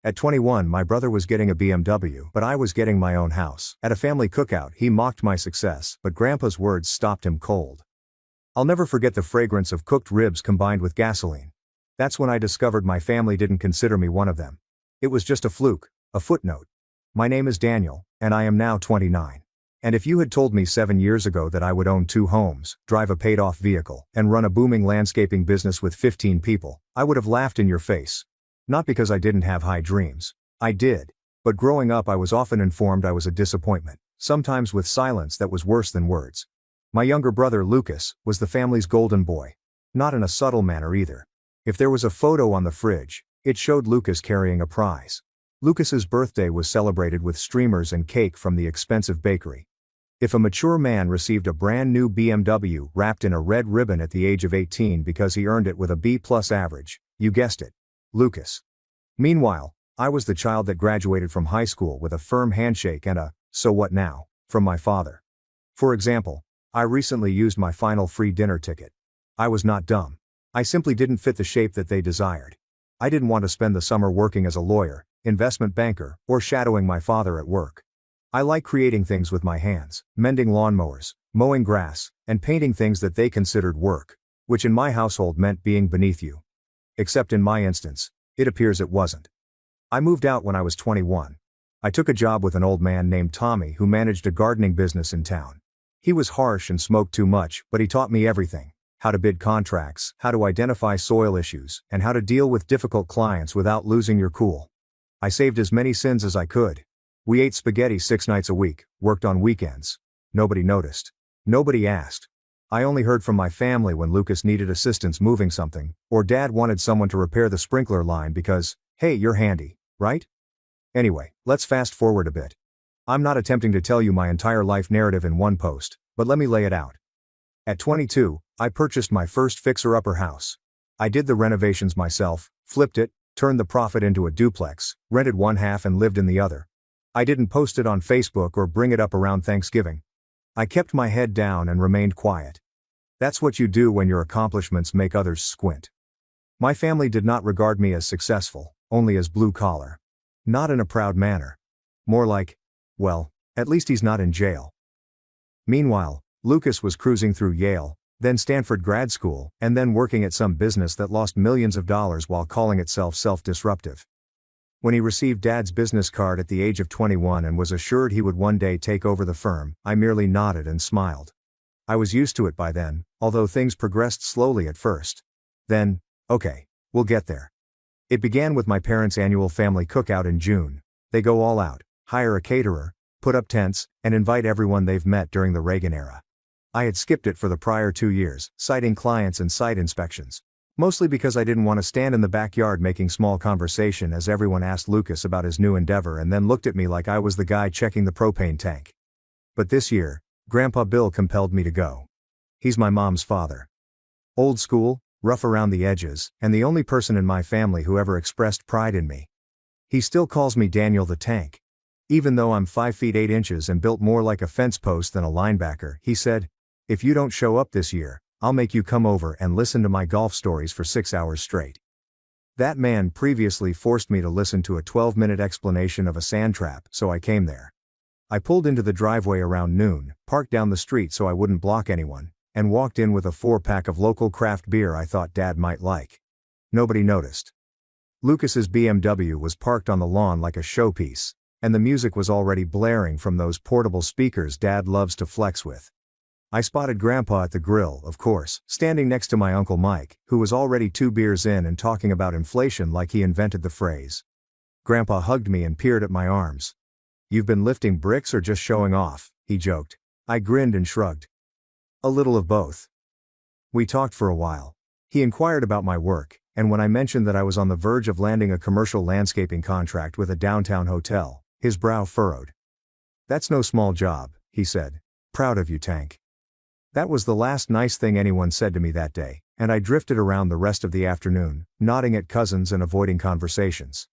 At 21, my brother was getting a BMW, but I was getting my own house. At a family cookout, he mocked my success, but Grandpa's words stopped him cold. I'll never forget the fragrance of cooked ribs combined with gasoline. That's when I discovered my family didn't consider me one of them. It was just a fluke, a footnote. My name is Daniel, and I am now 29. And if you had told me 7 years ago that I would own 2 homes, drive a paid-off vehicle, and run a booming landscaping business with 15 people, I would have laughed in your face. Not because I didn't have high dreams. I did. But growing up I was often informed I was a disappointment, sometimes with silence that was worse than words. My younger brother Lucas was the family's golden boy. Not in a subtle manner either. If there was a photo on the fridge, it showed Lucas carrying a prize. Lucas's birthday was celebrated with streamers and cake from the expensive bakery. If a mature man received a brand new BMW wrapped in a red ribbon at the age of 18 because he earned it with a B+ average, you guessed it, Lucas. Meanwhile, I was the child that graduated from high school with a firm handshake and a, "So what now?" from my father. For example, I recently used my final free dinner ticket. I was not dumb. I simply didn't fit the shape that they desired. I didn't want to spend the summer working as a lawyer, investment banker, or shadowing my father at work. I like creating things with my hands, mending lawnmowers, mowing grass, and painting things that they considered work, which in my household meant being beneath you. Except in my instance, it appears it wasn't. I moved out when I was 21. I took a job with an old man named Tommy who managed a gardening business in town. He was harsh and smoked too much, but he taught me everything: how to bid contracts, how to identify soil issues, and how to deal with difficult clients without losing your cool. I saved as many sins as I could. We ate spaghetti 6 nights a week, worked on weekends. Nobody noticed. Nobody asked. I only heard from my family when Lucas needed assistance moving something, or Dad wanted someone to repair the sprinkler line because, hey, you're handy, right? Anyway, let's fast forward a bit. I'm not attempting to tell you my entire life narrative in one post, but let me lay it out. At 22, I purchased my first fixer-upper house. I did the renovations myself, flipped it, turned the profit into a duplex, rented one half and lived in the other. I didn't post it on Facebook or bring it up around Thanksgiving. I kept my head down and remained quiet. That's what you do when your accomplishments make others squint. My family did not regard me as successful, only as blue-collar. Not in a proud manner. More like, well, at least he's not in jail. Meanwhile, Lucas was cruising through Yale, then Stanford grad school, and then working at some business that lost millions of dollars while calling itself self-disruptive. When he received Dad's business card at the age of 21 and was assured he would one day take over the firm, I merely nodded and smiled. I was used to it by then, although things progressed slowly at first. Then, okay, we'll get there. It began with my parents' annual family cookout in June. They go all out, hire a caterer, put up tents, and invite everyone they've met during the Reagan era. I had skipped it for the prior 2 years, citing clients and site inspections. Mostly because I didn't want to stand in the backyard making small conversation as everyone asked Lucas about his new endeavor and then looked at me like I was the guy checking the propane tank. But this year, Grandpa Bill compelled me to go. He's my mom's father. Old school, rough around the edges, and the only person in my family who ever expressed pride in me. He still calls me Daniel the Tank. Even though I'm 5 feet 8 inches and built more like a fence post than a linebacker, he said, "If you don't show up this year, I'll make you come over and listen to my golf stories for 6 hours straight." That man previously forced me to listen to a 12-minute explanation of a sand trap, so I came there. I pulled into the driveway around noon, parked down the street so I wouldn't block anyone, and walked in with a 4-pack of local craft beer I thought Dad might like. Nobody noticed. Lucas's BMW was parked on the lawn like a showpiece, and the music was already blaring from those portable speakers Dad loves to flex with. I spotted Grandpa at the grill, of course, standing next to my Uncle Mike, who was already 2 beers in and talking about inflation like he invented the phrase. Grandpa hugged me and peered at my arms. "You've been lifting bricks or just showing off?" he joked. I grinned and shrugged. "A little of both." We talked for a while. He inquired about my work, and when I mentioned that I was on the verge of landing a commercial landscaping contract with a downtown hotel, his brow furrowed. "That's no small job," he said. "Proud of you, Tank." That was the last nice thing anyone said to me that day, and I drifted around the rest of the afternoon, nodding at cousins and avoiding conversations.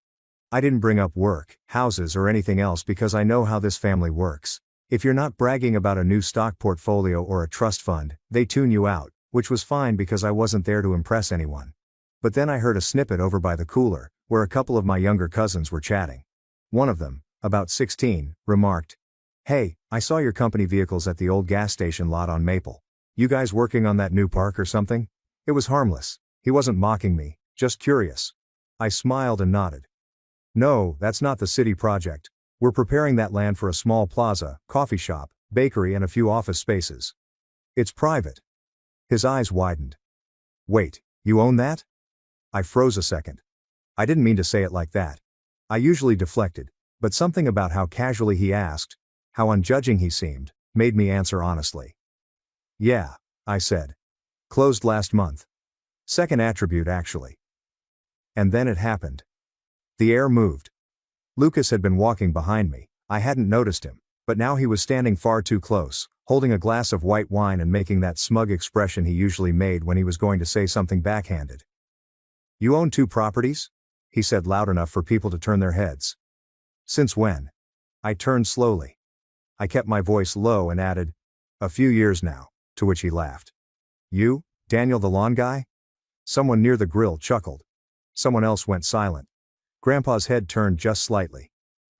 I didn't bring up work, houses or anything else because I know how this family works. If you're not bragging about a new stock portfolio or a trust fund, they tune you out, which was fine because I wasn't there to impress anyone. But then I heard a snippet over by the cooler, where a couple of my younger cousins were chatting. One of them, about 16, remarked, "Hey, I saw your company vehicles at the old gas station lot on Maple. You guys working on that new park or something?" It was harmless. He wasn't mocking me, just curious. I smiled and nodded. "No, that's not the city project. We're preparing that land for a small plaza, coffee shop, bakery and a few office spaces. It's private." His eyes widened. "Wait, you own that?" I froze a second. I didn't mean to say it like that. I usually deflected, but something about how casually he asked, how unjudging he seemed, made me answer honestly. "Yeah," I said. "Closed last month. Second attribute actually." And then it happened. The air moved. Lucas had been walking behind me. I hadn't noticed him, but now he was standing far too close, holding a glass of white wine and making that smug expression he usually made when he was going to say something backhanded. "You own 2 properties?" he said loud enough for people to turn their heads. "Since when?" I turned slowly. I kept my voice low and added, "A few years now," to which he laughed. "You, Daniel the lawn guy?" Someone near the grill chuckled. Someone else went silent. Grandpa's head turned just slightly.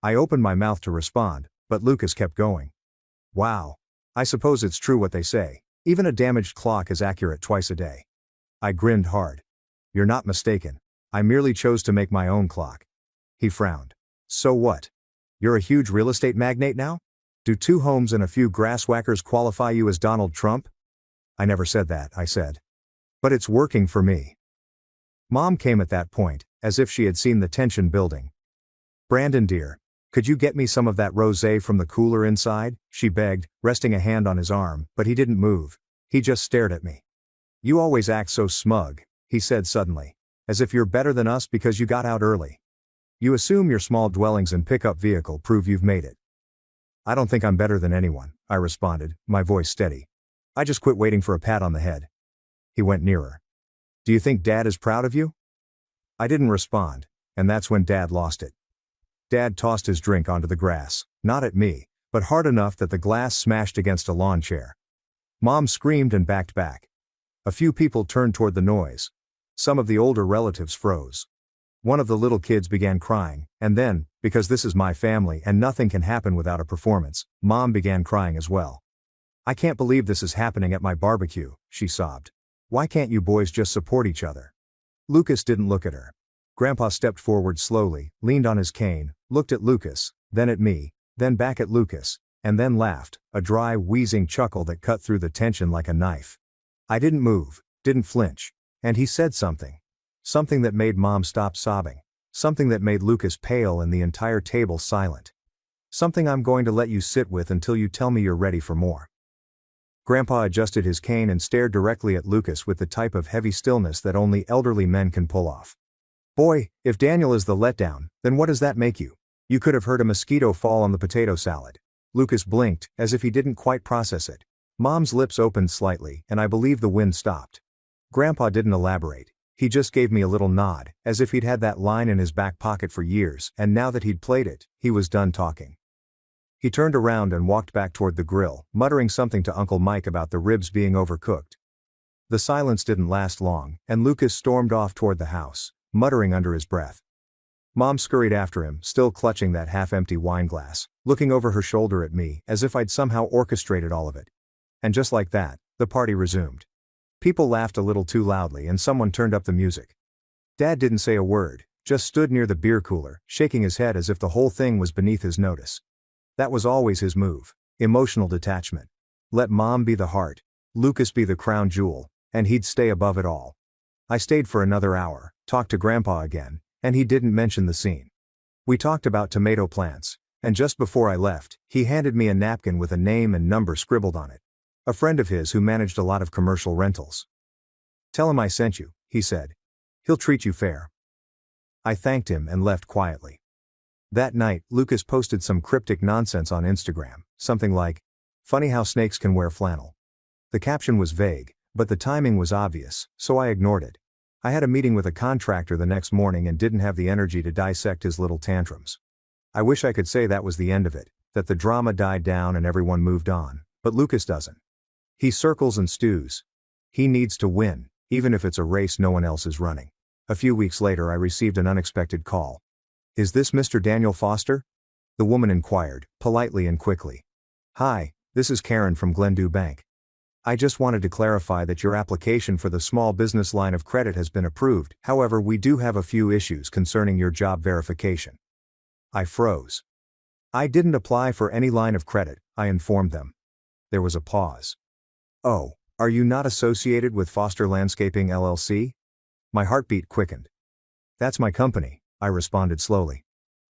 I opened my mouth to respond, but Lucas kept going. "Wow. I suppose it's true what they say. Even a damaged clock is accurate twice a day." I grinned hard. "You're not mistaken. I merely chose to make my own clock." He frowned. "So what? You're a huge real estate magnate now? Do 2 homes and a few grasswhackers qualify you as Donald Trump?" "I never said that," I said. "But it's working for me." Mom came at that point, as if she had seen the tension building. "Brandon dear, could you get me some of that rosé from the cooler inside?" she begged, resting a hand on his arm, but he didn't move. He just stared at me. "You always act so smug," he said suddenly. "As if you're better than us because you got out early. You assume your small dwellings and pickup vehicle prove you've made it." "I don't think I'm better than anyone," I responded, my voice steady. "I just quit waiting for a pat on the head." He went nearer. "Do you think Dad is proud of you?" I didn't respond, and that's when Dad lost it. Dad tossed his drink onto the grass, not at me, but hard enough that the glass smashed against a lawn chair. Mom screamed and backed back. A few people turned toward the noise. Some of the older relatives froze. One of the little kids began crying, and then, because this is my family and nothing can happen without a performance, Mom began crying as well. "I can't believe this is happening at my barbecue," she sobbed. "Why can't you boys just support each other?" Lucas didn't look at her. Grandpa stepped forward slowly, leaned on his cane, looked at Lucas, then at me, then back at Lucas, and then laughed, a dry, wheezing chuckle that cut through the tension like a knife. I didn't move, didn't flinch. And he said something. Something that made Mom stop sobbing. Something that made Lucas pale and the entire table silent. Something I'm going to let you sit with until you tell me you're ready for more. Grandpa adjusted his cane and stared directly at Lucas with the type of heavy stillness that only elderly men can pull off. "Boy, if Daniel is the letdown, then what does that make you? You could have heard a mosquito fall on the potato salad." Lucas blinked, as if he didn't quite process it. Mom's lips opened slightly, and I believe the wind stopped. Grandpa didn't elaborate. He just gave me a little nod, as if he'd had that line in his back pocket for years, and now that he'd played it, he was done talking. He turned around and walked back toward the grill, muttering something to Uncle Mike about the ribs being overcooked. The silence didn't last long, and Lucas stormed off toward the house, muttering under his breath. Mom scurried after him, still clutching that half-empty wine glass, looking over her shoulder at me, as if I'd somehow orchestrated all of it. And just like that, the party resumed. People laughed a little too loudly and someone turned up the music. Dad didn't say a word, just stood near the beer cooler, shaking his head as if the whole thing was beneath his notice. That was always his move. Emotional detachment. Let Mom be the heart, Lucas be the crown jewel, and he'd stay above it all. I stayed for another hour, talked to Grandpa again, and he didn't mention the scene. We talked about tomato plants, and just before I left, he handed me a napkin with a name and number scribbled on it. A friend of his who managed a lot of commercial rentals. "Tell him I sent you," he said. "He'll treat you fair." I thanked him and left quietly. That night, Lucas posted some cryptic nonsense on Instagram, something like, "Funny how snakes can wear flannel." The caption was vague, but the timing was obvious, so I ignored it. I had a meeting with a contractor the next morning and didn't have the energy to dissect his little tantrums. I wish I could say that was the end of it, that the drama died down and everyone moved on, but Lucas doesn't. He circles and stews. He needs to win, even if it's a race no one else is running. A few weeks later I received an unexpected call. "Is this Mr. Daniel Foster?" The woman inquired, politely and quickly. "Hi, this is Karen from Glendew Bank. I just wanted to clarify that your application for the small business line of credit has been approved, however we do have a few issues concerning your job verification." I froze. "I didn't apply for any line of credit," I informed them. There was a pause. "Oh, are you not associated with Foster Landscaping LLC?" My heartbeat quickened. "That's my company," I responded slowly.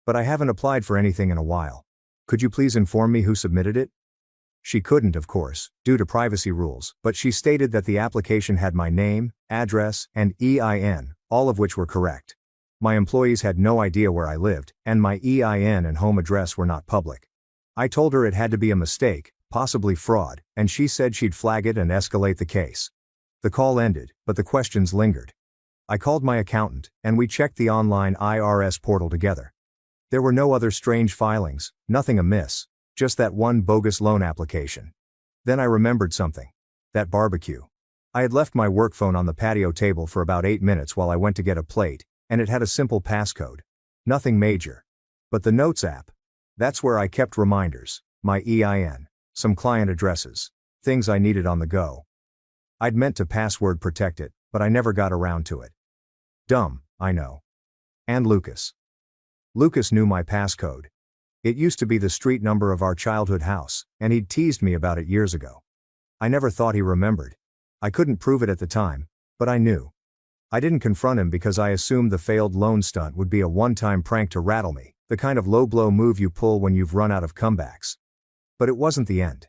"But I haven't applied for anything in a while. Could you please inform me who submitted it?" She couldn't, of course, due to privacy rules, but she stated that the application had my name, address, and EIN, all of which were correct. My employees had no idea where I lived, and my EIN and home address were not public. I told her it had to be a mistake, possibly fraud, and she said she'd flag it and escalate the case. The call ended, but the questions lingered. I called my accountant, and we checked the online IRS portal together. There were no other strange filings, nothing amiss, just that one bogus loan application. Then I remembered something. That barbecue. I had left my work phone on the patio table for about 8 minutes while I went to get a plate, and it had a simple passcode. Nothing major. But the Notes app. That's where I kept reminders, my EIN, some client addresses, things I needed on the go. I'd meant to password protect it, but I never got around to it. Dumb, I know. And Lucas. Lucas knew my passcode. It used to be the street number of our childhood house, and he'd teased me about it years ago. I never thought he remembered. I couldn't prove it at the time, but I knew. I didn't confront him because I assumed the failed loan stunt would be a one-time prank to rattle me, the kind of low-blow move you pull when you've run out of comebacks. But it wasn't the end.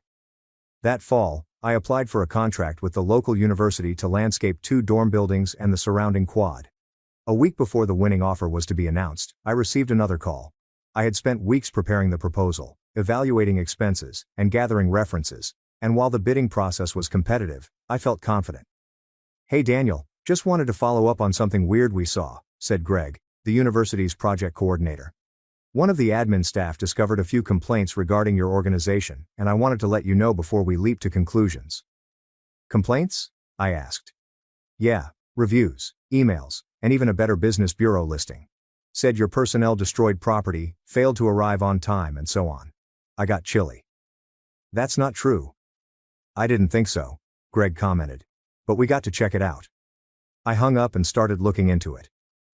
That fall, I applied for a contract with the local university to landscape 2 dorm buildings and the surrounding quad. A week before the winning offer was to be announced, I received another call. I had spent weeks preparing the proposal, evaluating expenses, and gathering references, and while the bidding process was competitive, I felt confident. "Hey Daniel, just wanted to follow up on something weird we saw," said Greg, the university's project coordinator. "One of the admin staff discovered a few complaints regarding your organization, and I wanted to let you know before we leap to conclusions." "Complaints?" I asked. "Yeah, reviews, emails, and even a Better Business Bureau listing. Said your personnel destroyed property, failed to arrive on time, and so on." I got chilly. "That's not true." "I didn't think so," Greg commented. "But we got to check it out." I hung up and started looking into it.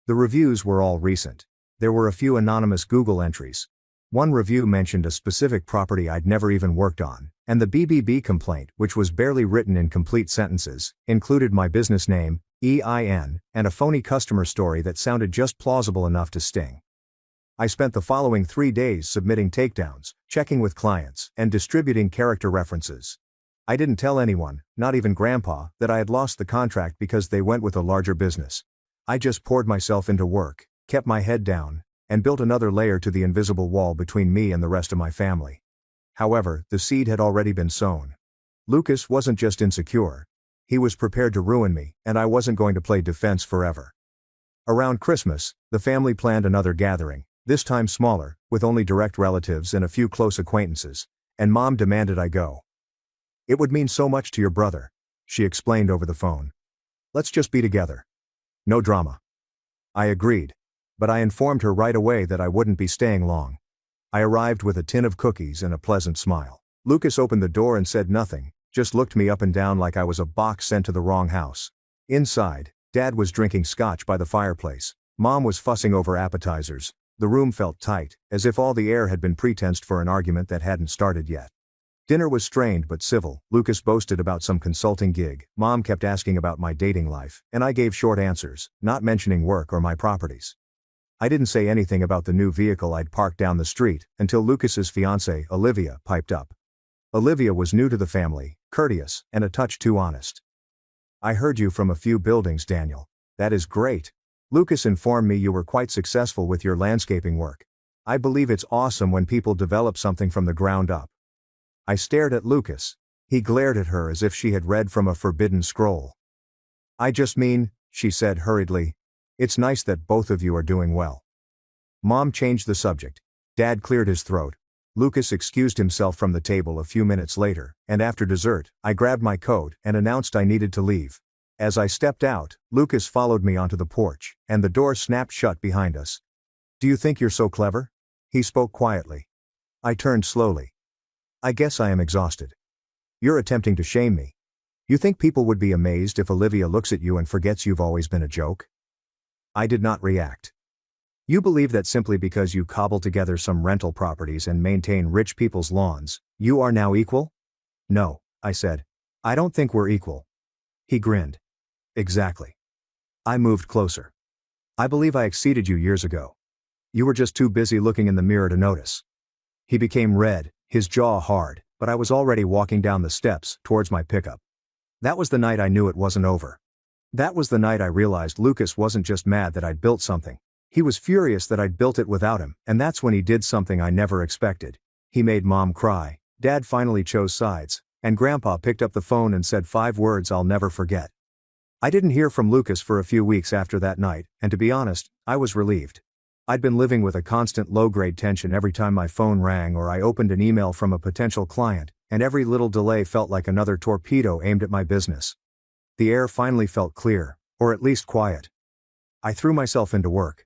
The reviews were all recent. There were a few anonymous Google entries. One review mentioned a specific property I'd never even worked on, and the BBB complaint, which was barely written in complete sentences, included my business name, EIN, and a phony customer story that sounded just plausible enough to sting. I spent the following 3 days submitting takedowns, checking with clients, and distributing character references. I didn't tell anyone, not even Grandpa, that I had lost the contract because they went with a larger business. I just poured myself into work, kept my head down, and built another layer to the invisible wall between me and the rest of my family. However, the seed had already been sown. Lucas wasn't just insecure. He was prepared to ruin me, and I wasn't going to play defense forever. Around Christmas, the family planned another gathering, this time smaller, with only direct relatives and a few close acquaintances, and Mom demanded I go. "It would mean so much to your brother," she explained over the phone. "Let's just be together. No drama." I agreed. But I informed her right away that I wouldn't be staying long. I arrived with a tin of cookies and a pleasant smile. Lucas opened the door and said nothing, just looked me up and down like I was a box sent to the wrong house. Inside, Dad was drinking scotch by the fireplace. Mom was fussing over appetizers. The room felt tight, as if all the air had been pretensed for an argument that hadn't started yet. Dinner was strained but civil. Lucas boasted about some consulting gig, Mom kept asking about my dating life, and I gave short answers, not mentioning work or my properties. I didn't say anything about the new vehicle I'd parked down the street, until Lucas's fiancée, Olivia, piped up. Olivia was new to the family, courteous, and a touch too honest. "I heard you from a few buildings, Daniel. That is great. Lucas informed me you were quite successful with your landscaping work. I believe it's awesome when people develop something from the ground up." I stared at Lucas. He glared at her as if she had read from a forbidden scroll. "I just mean," she said hurriedly, "it's nice that both of you are doing well." Mom changed the subject. Dad cleared his throat. Lucas excused himself from the table a few minutes later, and after dessert, I grabbed my coat and announced I needed to leave. As I stepped out, Lucas followed me onto the porch, and the door snapped shut behind us. "Do you think you're so clever?" He spoke quietly. I turned slowly. "I guess I am exhausted." "You're attempting to shame me. You think people would be amazed if Olivia looks at you and forgets you've always been a joke?" I did not react. "You believe that simply because you cobble together some rental properties and maintain rich people's lawns, you are now equal?" "No," I said. "I don't think we're equal." He grinned. "Exactly." I moved closer. "I believe I exceeded you years ago. You were just too busy looking in the mirror to notice." He became red, his jaw hard, but I was already walking down the steps, towards my pickup. That was the night I knew it wasn't over. That was the night I realized Lucas wasn't just mad that I'd built something. He was furious that I'd built it without him, and that's when he did something I never expected. He made Mom cry, Dad finally chose sides, and Grandpa picked up the phone and said 5 words I'll never forget. I didn't hear from Lucas for a few weeks after that night, and to be honest, I was relieved. I'd been living with a constant low-grade tension every time my phone rang or I opened an email from a potential client, and every little delay felt like another torpedo aimed at my business. The air finally felt clear, or at least quiet. I threw myself into work.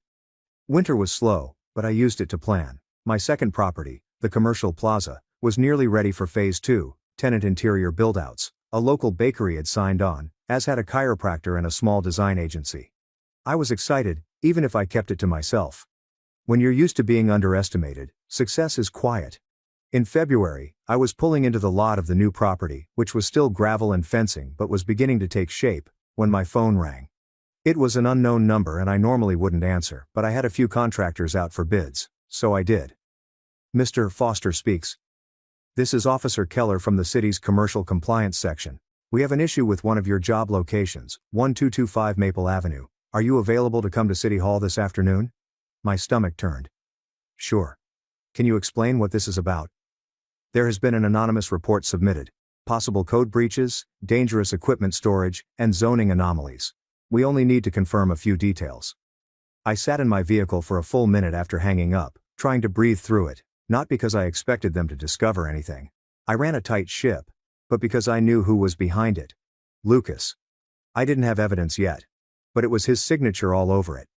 Winter was slow, but I used it to plan. My second property, the Commercial Plaza, was nearly ready for Phase 2, tenant interior build-outs. A local bakery had signed on, as had a chiropractor and a small design agency. I was excited, even if I kept it to myself. When you're used to being underestimated, success is quiet. In February, I was pulling into the lot of the new property, which was still gravel and fencing but was beginning to take shape, when my phone rang. It was an unknown number and I normally wouldn't answer, but I had a few contractors out for bids, so I did. "Mr. Foster speaks. This is Officer Keller from the city's commercial compliance section. We have an issue with one of your job locations, 1225 Maple Avenue. Are you available to come to City Hall this afternoon?" My stomach turned. "Sure. Can you explain what this is about?" "There has been an anonymous report submitted. Possible code breaches, dangerous equipment storage, and zoning anomalies. We only need to confirm a few details." I sat in my vehicle for a full minute after hanging up, trying to breathe through it, not because I expected them to discover anything. I ran a tight ship, but because I knew who was behind it. Lucas. I didn't have evidence yet, but it was his signature all over it.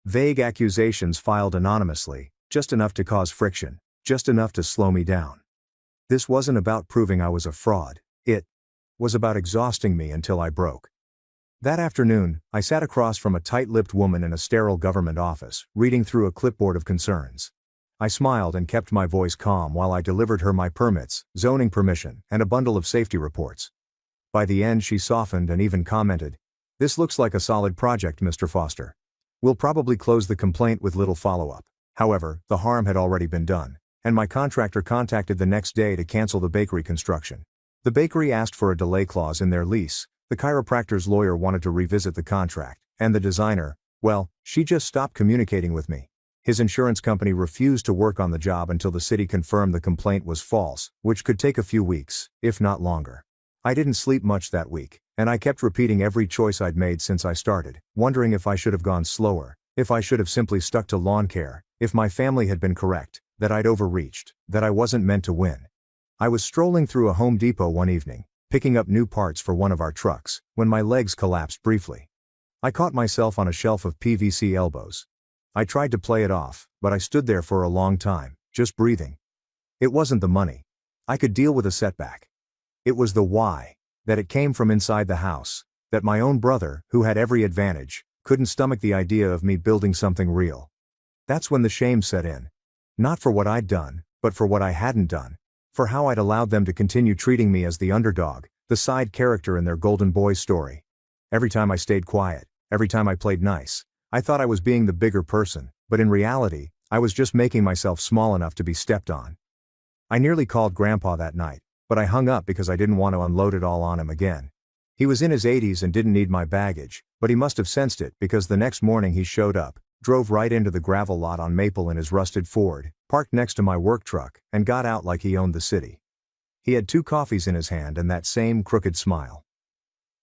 Vague accusations filed anonymously, just enough to cause friction, just enough to slow me down. This wasn't about proving I was a fraud, it was about exhausting me until I broke. That afternoon, I sat across from a tight-lipped woman in a sterile government office, reading through a clipboard of concerns. I smiled and kept my voice calm while I delivered her my permits, zoning permission, and a bundle of safety reports. By the end she softened and even commented, "This looks like a solid project, Mr. Foster. We'll probably close the complaint with little follow-up." However, the harm had already been done, and my contractor contacted the next day to cancel the bakery construction. The bakery asked for a delay clause in their lease, the chiropractor's lawyer wanted to revisit the contract, and the designer, well, she just stopped communicating with me. His insurance company refused to work on the job until the city confirmed the complaint was false, which could take a few weeks, if not longer. I didn't sleep much that week, and I kept repeating every choice I'd made since I started, wondering if I should have gone slower, if I should have simply stuck to lawn care, if my family had been correct, that I'd overreached, that I wasn't meant to win. I was strolling through a Home Depot one evening, picking up new parts for one of our trucks, when my legs collapsed briefly. I caught myself on a shelf of PVC elbows. I tried to play it off, but I stood there for a long time, just breathing. It wasn't the money. I could deal with a setback. It was the why, that it came from inside the house, that my own brother, who had every advantage, couldn't stomach the idea of me building something real. That's when the shame set in. Not for what I'd done, but for what I hadn't done. For how I'd allowed them to continue treating me as the underdog, the side character in their Golden Boy story. Every time I stayed quiet, every time I played nice, I thought I was being the bigger person, but in reality, I was just making myself small enough to be stepped on. I nearly called Grandpa that night, but I hung up because I didn't want to unload it all on him again. He was in his 80s and didn't need my baggage, but he must have sensed it because the next morning he showed up, drove right into the gravel lot on Maple in his rusted Ford, parked next to my work truck, and got out like he owned the city. He had 2 coffees in his hand and that same crooked smile.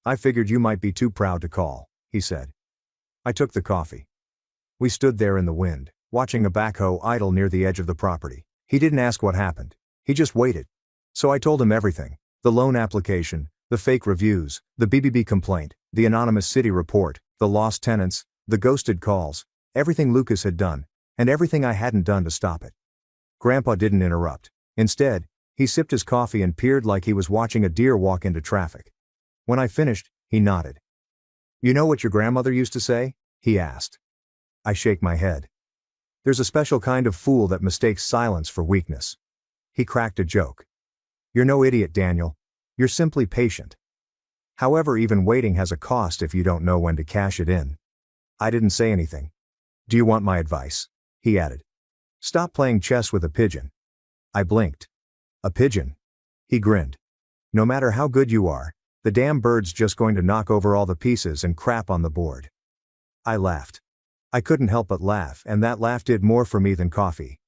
"I figured you might be too proud to call," he said. I took the coffee. We stood there in the wind, watching a backhoe idle near the edge of the property. He didn't ask what happened. He just waited. So I told him everything. The loan application, The fake reviews, the BBB complaint, the anonymous city report, the lost tenants, the ghosted calls, everything Lucas had done, and everything I hadn't done to stop it. Grandpa didn't interrupt. Instead, he sipped his coffee and peered like he was watching a deer walk into traffic. When I finished, he nodded. "You know what your grandmother used to say?" he asked. I shake my head. "There's a special kind of fool that mistakes silence for weakness." He cracked a joke. "You're no idiot, Daniel. You're simply patient. However, even waiting has a cost if you don't know when to cash it in." I didn't say anything. "Do you want my advice?" he added. "Stop playing chess with a pigeon." I blinked. "A pigeon?" He grinned. "No matter how good you are, the damn bird's just going to knock over all the pieces and crap on the board." I laughed. I couldn't help but laugh, and that laugh did more for me than coffee.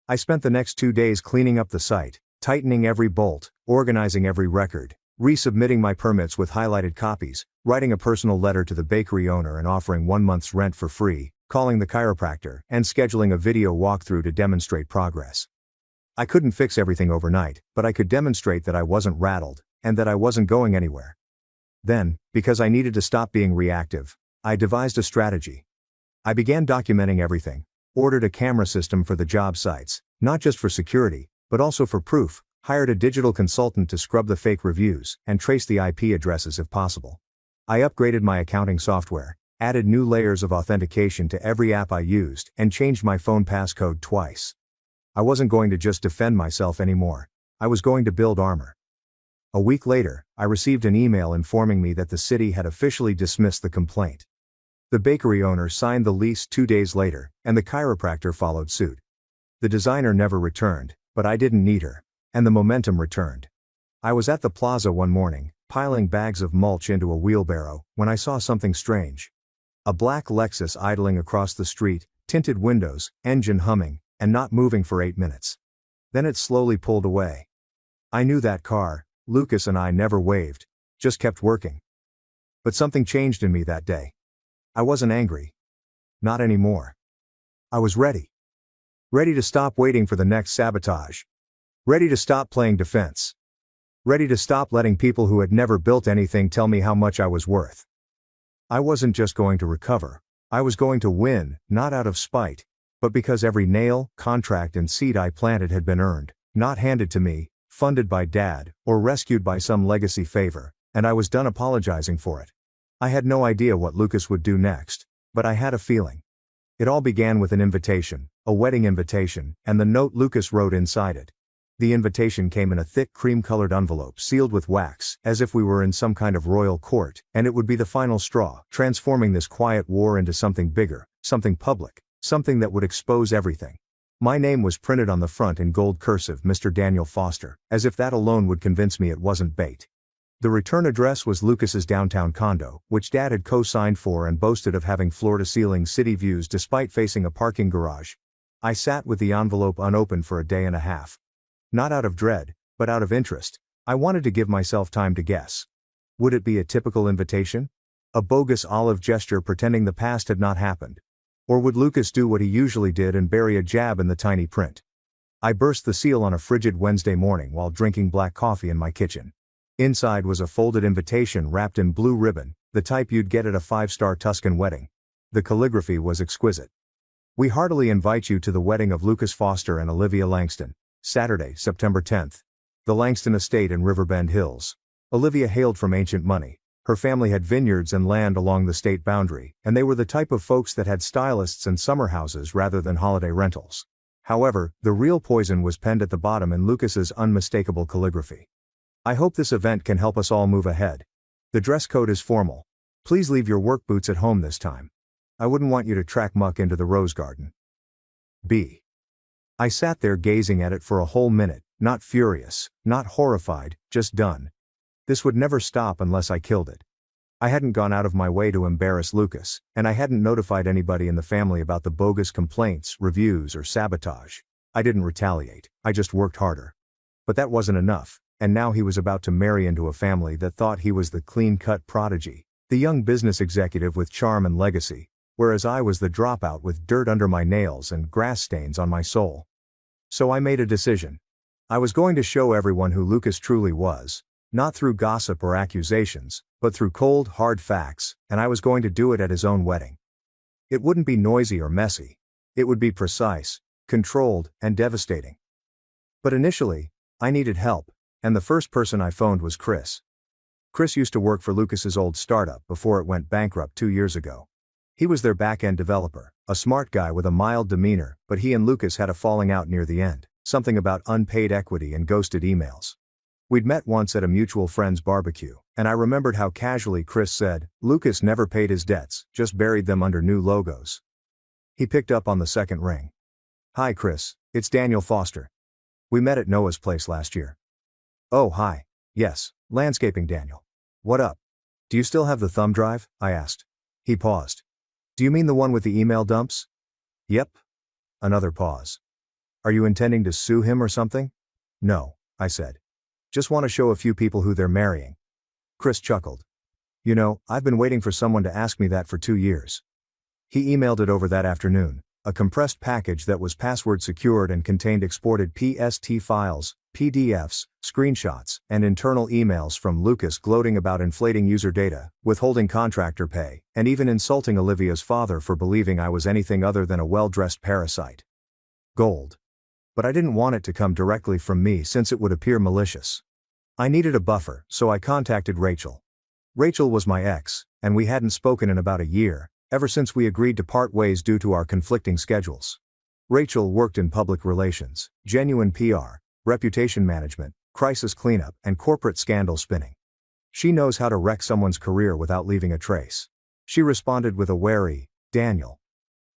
I spent the next 2 days cleaning up the site, tightening every bolt, organizing every record, resubmitting my permits with highlighted copies, writing a personal letter to the bakery owner and offering 1 month's rent for free, calling the chiropractor, and scheduling a video walkthrough to demonstrate progress. I couldn't fix everything overnight, but I could demonstrate that I wasn't rattled, and that I wasn't going anywhere. Then, because I needed to stop being reactive, I devised a strategy. I began documenting everything, ordered a camera system for the job sites, not just for security, but also for proof, hired a digital consultant to scrub the fake reviews, and trace the IP addresses if possible. I upgraded my accounting software, added new layers of authentication to every app I used, and changed my phone passcode twice. I wasn't going to just defend myself anymore. I was going to build armor. A week later, I received an email informing me that the city had officially dismissed the complaint. The bakery owner signed the lease 2 days later, and the chiropractor followed suit. The designer never returned, but I didn't need her, and the momentum returned. I was at the plaza one morning, piling bags of mulch into a wheelbarrow, when I saw something strange. A black Lexus idling across the street, tinted windows, engine humming, and not moving for 8 minutes. Then it slowly pulled away. I knew that car. Lucas and I never waved, just kept working. But something changed in me that day. I wasn't angry. Not anymore. I was ready. Ready to stop waiting for the next sabotage. Ready to stop playing defense. Ready to stop letting people who had never built anything tell me how much I was worth. I wasn't just going to recover. I was going to win, not out of spite, but because every nail, contract and seed I planted had been earned, not handed to me, funded by Dad, or rescued by some legacy favor, and I was done apologizing for it. I had no idea what Lucas would do next, but I had a feeling. It all began with an invitation, a wedding invitation, and the note Lucas wrote inside it. The invitation came in a thick cream-colored envelope sealed with wax, as if we were in some kind of royal court, and it would be the final straw, transforming this quiet war into something bigger, something public, something that would expose everything. My name was printed on the front in gold cursive, Mr. Daniel Foster, as if that alone would convince me it wasn't bait. The return address was Lucas's downtown condo, which Dad had co-signed for and boasted of having floor-to-ceiling city views despite facing a parking garage. I sat with the envelope unopened for a day and a half. Not out of dread, but out of interest. I wanted to give myself time to guess. Would it be a typical invitation? A bogus olive gesture pretending the past had not happened? Or would Lucas do what he usually did and bury a jab in the tiny print? I burst the seal on a frigid Wednesday morning while drinking black coffee in my kitchen. Inside was a folded invitation wrapped in blue ribbon, the type you'd get at a 5-star Tuscan wedding. The calligraphy was exquisite. "We heartily invite you to the wedding of Lucas Foster and Olivia Langston, Saturday, September 10th. The Langston Estate in Riverbend Hills." Olivia hailed from ancient money. Her family had vineyards and land along the state boundary, and they were the type of folks that had stylists and summer houses rather than holiday rentals. However, the real poison was penned at the bottom in Lucas's unmistakable calligraphy. "I hope this event can help us all move ahead. The dress code is formal. Please leave your work boots at home this time. I wouldn't want you to track muck into the rose garden." B. I sat there gazing at it for a whole minute, not furious, not horrified, just done. This would never stop unless I killed it. I hadn't gone out of my way to embarrass Lucas, and I hadn't notified anybody in the family about the bogus complaints, reviews, or sabotage. I didn't retaliate, I just worked harder. But that wasn't enough. And now he was about to marry into a family that thought he was the clean-cut prodigy, the young business executive with charm and legacy, whereas I was the dropout with dirt under my nails and grass stains on my soul. So I made a decision. I was going to show everyone who Lucas truly was, Not through gossip or accusations, but through cold, hard facts, and I was going to do it at his own wedding. It wouldn't be noisy or messy. It would be precise, controlled, and devastating. But initially, I needed help, and the first person I phoned was Chris. Chris used to work for Lucas's old startup before it went bankrupt 2 years ago. He was their back-end developer, a smart guy with a mild demeanor, but he and Lucas had a falling out near the end, something about unpaid equity and ghosted emails. We'd met once at a mutual friend's barbecue, and I remembered how casually Chris said, "Lucas never paid his debts, just buried them under new logos." He picked up on the second ring. "Hi Chris, it's Daniel Foster. We met at Noah's place last year." "Oh hi. Yes, landscaping Daniel. What up? Do you still have the thumb drive?" I asked. He paused. "Do you mean the one with the email dumps?" "Yep." Another pause. "Are you intending to sue him or something?" "No," I said. "Just want to show a few people who they're marrying." Chris chuckled. "You know, I've been waiting for someone to ask me that for 2 years." He emailed it over that afternoon, a compressed package that was password secured and contained exported PST files, PDFs, screenshots, and internal emails from Lucas gloating about inflating user data, withholding contractor pay, and even insulting Olivia's father for believing I was anything other than a well-dressed parasite. Gold. But I didn't want it to come directly from me since it would appear malicious. I needed a buffer, so I contacted Rachel. Rachel was my ex, and we hadn't spoken in about a year, ever since we agreed to part ways due to our conflicting schedules. Rachel worked in public relations, genuine PR, reputation management, crisis cleanup, and corporate scandal spinning. She knows how to wreck someone's career without leaving a trace. She responded with a wary, "Daniel.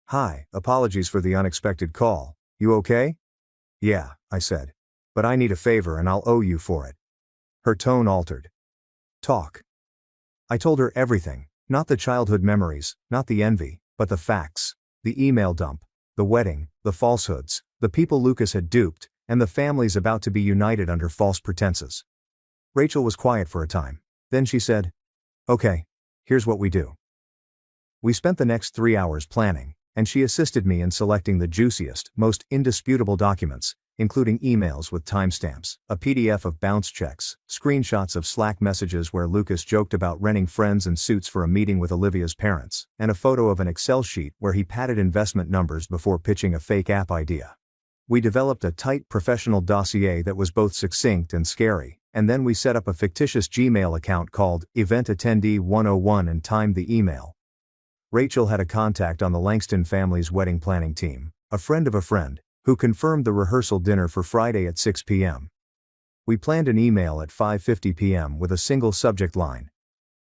Hi, apologies for the unexpected call, you okay?" "Yeah," I said. "But I need a favor and I'll owe you for it." Her tone altered. "Talk." I told her everything, not the childhood memories, not the envy, but the facts. The email dump, the wedding, the falsehoods, the people Lucas had duped, and the families about to be united under false pretenses. Rachel was quiet for a time. Then she said, "Okay, here's what we do." We spent the next 3 hours planning, and she assisted me in selecting the juiciest, most indisputable documents, including emails with timestamps, a PDF of bounce checks, screenshots of Slack messages where Lucas joked about renting friends and suits for a meeting with Olivia's parents, and a photo of an Excel sheet where he padded investment numbers before pitching a fake app idea. We developed a tight professional dossier that was both succinct and scary, and then we set up a fictitious Gmail account called Event Attendee 101 and timed the email. Rachel had a contact on the Langston family's wedding planning team, a friend of a friend, who confirmed the rehearsal dinner for Friday at 6 p.m. We planned an email at 5:50 p.m. with a single subject line.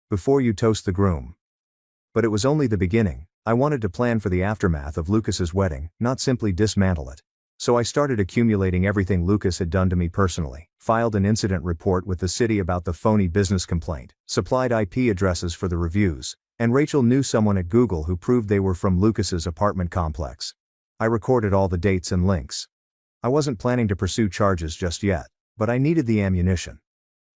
"Before you toast the groom." But it was only the beginning. I wanted to plan for the aftermath of Lucas's wedding, not simply dismantle it. So I started accumulating everything Lucas had done to me personally, filed an incident report with the city about the phony business complaint, supplied IP addresses for the reviews, and Rachel knew someone at Google who proved they were from Lucas's apartment complex. I recorded all the dates and links. I wasn't planning to pursue charges just yet, but I needed the ammunition.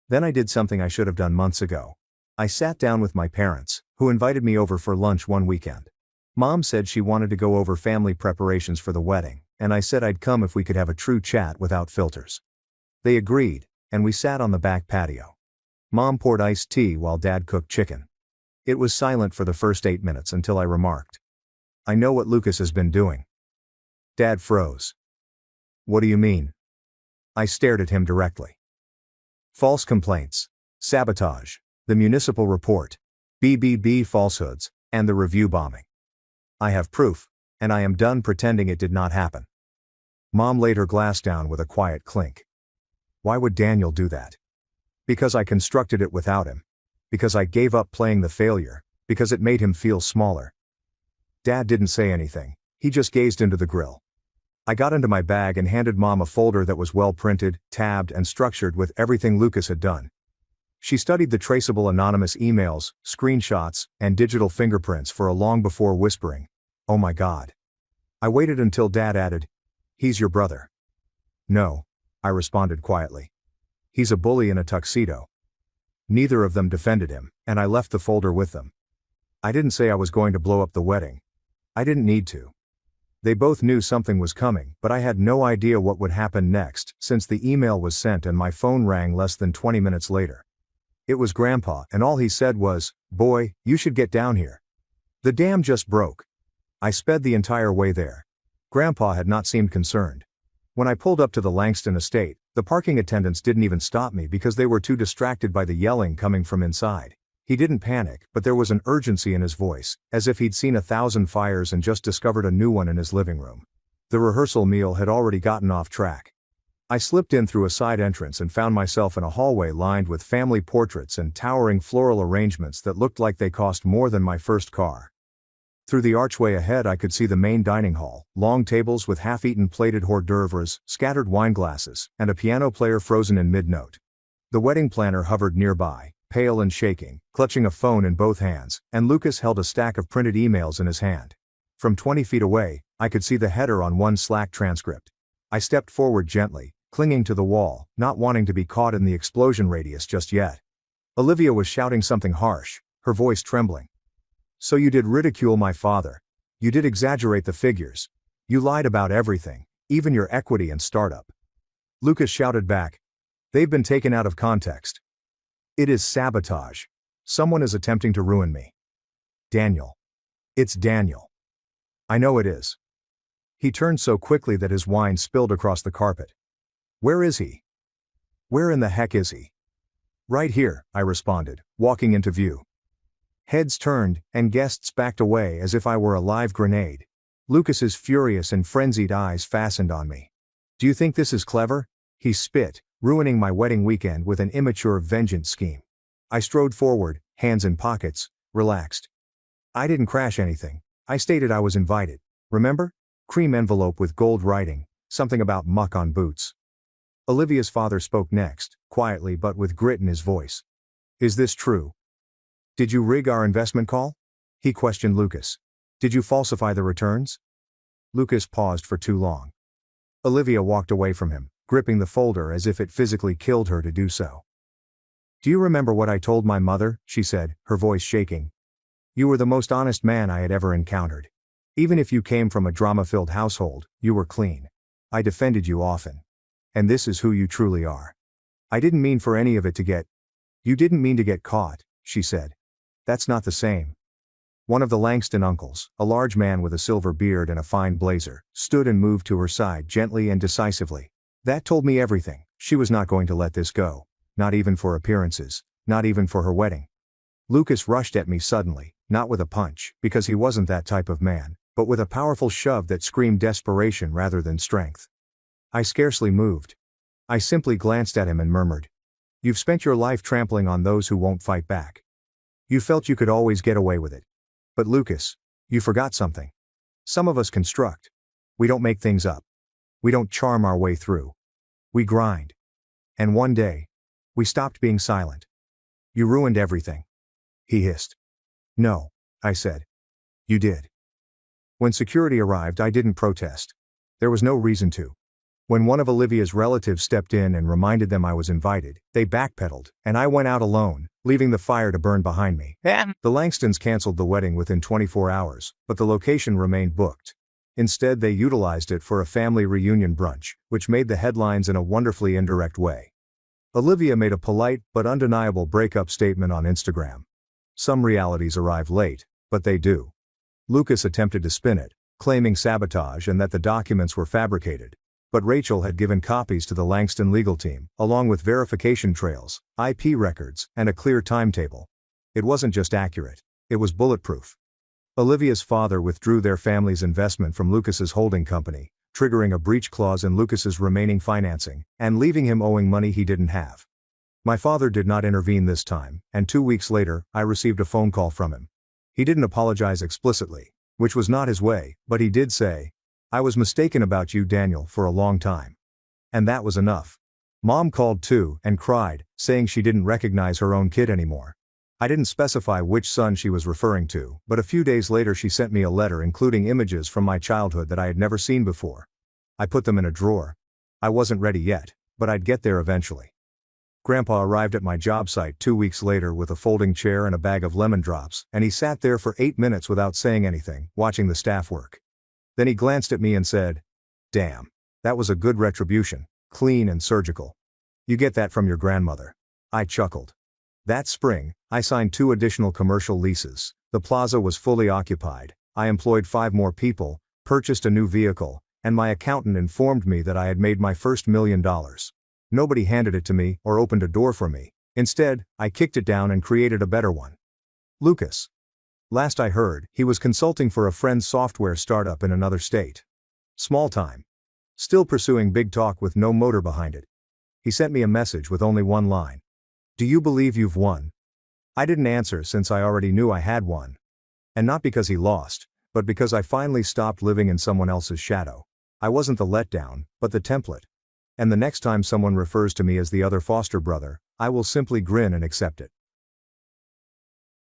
Then I did something I should have done months ago. I sat down with my parents, who invited me over for lunch one weekend. Mom said she wanted to go over family preparations for the wedding, and I said I'd come if we could have a true chat without filters. They agreed, and we sat on the back patio. Mom poured iced tea while Dad cooked chicken. It was silent for the first 8 minutes until I remarked, "I know what Lucas has been doing." Dad froze. "What do you mean?" I stared at him directly. "False complaints, sabotage, the municipal report, BBB falsehoods, and the review bombing. I have proof, and I am done pretending it did not happen." Mom laid her glass down with a quiet clink. "Why would Daniel do that?" "Because I constructed it without him. Because I gave up playing the failure. Because it made him feel smaller." Dad didn't say anything, he just gazed into the grill. I got into my bag and handed Mom a folder that was well printed, tabbed, and structured with everything Lucas had done. She studied the traceable anonymous emails, screenshots, and digital fingerprints for a long before whispering, "Oh my God." I waited until Dad added, "He's your brother." "No," I responded quietly. "He's a bully in a tuxedo." Neither of them defended him, and I left the folder with them. I didn't say I was going to blow up the wedding. I didn't need to. They both knew something was coming, but I had no idea what would happen next, since the email was sent and my phone rang less than 20 minutes later. It was Grandpa, and all he said was, "Boy, you should get down here. The dam just broke." I sped the entire way there. Grandpa had not seemed concerned. When I pulled up to the Langston estate, the parking attendants didn't even stop me because they were too distracted by the yelling coming from inside. He didn't panic, but there was an urgency in his voice, as if he'd seen 1,000 fires and just discovered a new one in his living room. The rehearsal meal had already gotten off track. I slipped in through a side entrance and found myself in a hallway lined with family portraits and towering floral arrangements that looked like they cost more than my first car. Through the archway ahead I could see the main dining hall, long tables with half-eaten plated hors d'oeuvres, scattered wine glasses, and a piano player frozen in mid-note. The wedding planner hovered nearby, pale and shaking, clutching a phone in both hands, and Lucas held a stack of printed emails in his hand. From 20 feet away, I could see the header on one Slack transcript. I stepped forward gently, clinging to the wall, not wanting to be caught in the explosion radius just yet. Olivia was shouting something harsh, her voice trembling. "So you did ridicule my father. You did exaggerate the figures. You lied about everything, even your equity and startup." Lucas shouted back, "They've been taken out of context. It is sabotage. Someone is attempting to ruin me. Daniel. It's Daniel. I know it is." He turned so quickly that his wine spilled across the carpet. "Where is he? Where in the heck is he?" "Right here," I responded, walking into view. Heads turned, and guests backed away as if I were a live grenade. Lucas's furious and frenzied eyes fastened on me. "Do you think this is clever?" he spit, ruining my wedding weekend with an immature vengeance scheme. I strode forward, hands in pockets, relaxed. "I didn't crash anything. I stated I was invited. Remember? Cream envelope with gold writing, something about muck on boots." Olivia's father spoke next, quietly but with grit in his voice. "Is this true? Did you rig our investment call?" he questioned Lucas. "Did you falsify the returns?" Lucas paused for too long. Olivia walked away from him, gripping the folder as if it physically killed her to do so. "Do you remember what I told my mother?" she said, her voice shaking. "You were the most honest man I had ever encountered. Even if you came from a drama-filled household, you were clean. I defended you often. And this is who you truly are. I didn't mean for any of it to get—" "You didn't mean to get caught," she said. "That's not the same." One of the Langston uncles, a large man with a silver beard and a fine blazer, stood and moved to her side gently and decisively. "That told me everything. She was not going to let this go. Not even for appearances. Not even for her wedding." Lucas rushed at me suddenly, not with a punch, because he wasn't that type of man, but with a powerful shove that screamed desperation rather than strength. I scarcely moved. I simply glanced at him and murmured, "You've spent your life trampling on those who won't fight back. You felt you could always get away with it. But Lucas, you forgot something. Some of us construct. We don't make things up. We don't charm our way through. We grind. And one day, we stopped being silent. You ruined everything." He hissed. "No," I said. "You did." When security arrived, I didn't protest. There was no reason to. When one of Olivia's relatives stepped in and reminded them I was invited, they backpedaled, and I went out alone, leaving the fire to burn behind me. The Langstons canceled the wedding within 24 hours, but the location remained booked. Instead, they utilized it for a family reunion brunch, which made the headlines in a wonderfully indirect way. Olivia made a polite but undeniable breakup statement on Instagram. Some realities arrive late, but they do. Lucas attempted to spin it, claiming sabotage and that the documents were fabricated. But Rachel had given copies to the Langston legal team, along with verification trails, IP records, and a clear timetable. It wasn't just accurate, it was bulletproof. Olivia's father withdrew their family's investment from Lucas's holding company, triggering a breach clause in Lucas's remaining financing, and leaving him owing money he didn't have. My father did not intervene this time, and 2 weeks later, I received a phone call from him. He didn't apologize explicitly, which was not his way, but he did say, "I was mistaken about you, Daniel, for a long time." And that was enough. Mom called too, and cried, saying she didn't recognize her own kid anymore. I didn't specify which son she was referring to, but a few days later she sent me a letter including images from my childhood that I had never seen before. I put them in a drawer. I wasn't ready yet, but I'd get there eventually. Grandpa arrived at my job site 2 weeks later with a folding chair and a bag of lemon drops, and he sat there for 8 minutes without saying anything, watching the staff work. Then he glanced at me and said, "Damn. That was a good retribution, clean and surgical. You get that from your grandmother." I chuckled. That spring, I signed 2 additional commercial leases. The plaza was fully occupied. I employed 5 more people, purchased a new vehicle, and my accountant informed me that I had made my first $1 million. Nobody handed it to me or opened a door for me. Instead, I kicked it down and created a better one. Lucas. Last I heard, he was consulting for a friend's software startup in another state. Small time. Still pursuing big talk with no motor behind it. He sent me a message with only one line. "Do you believe you've won?" I didn't answer since I already knew I had won. And not because he lost, but because I finally stopped living in someone else's shadow. I wasn't the letdown, but the template. And the next time someone refers to me as the other foster brother, I will simply grin and accept it.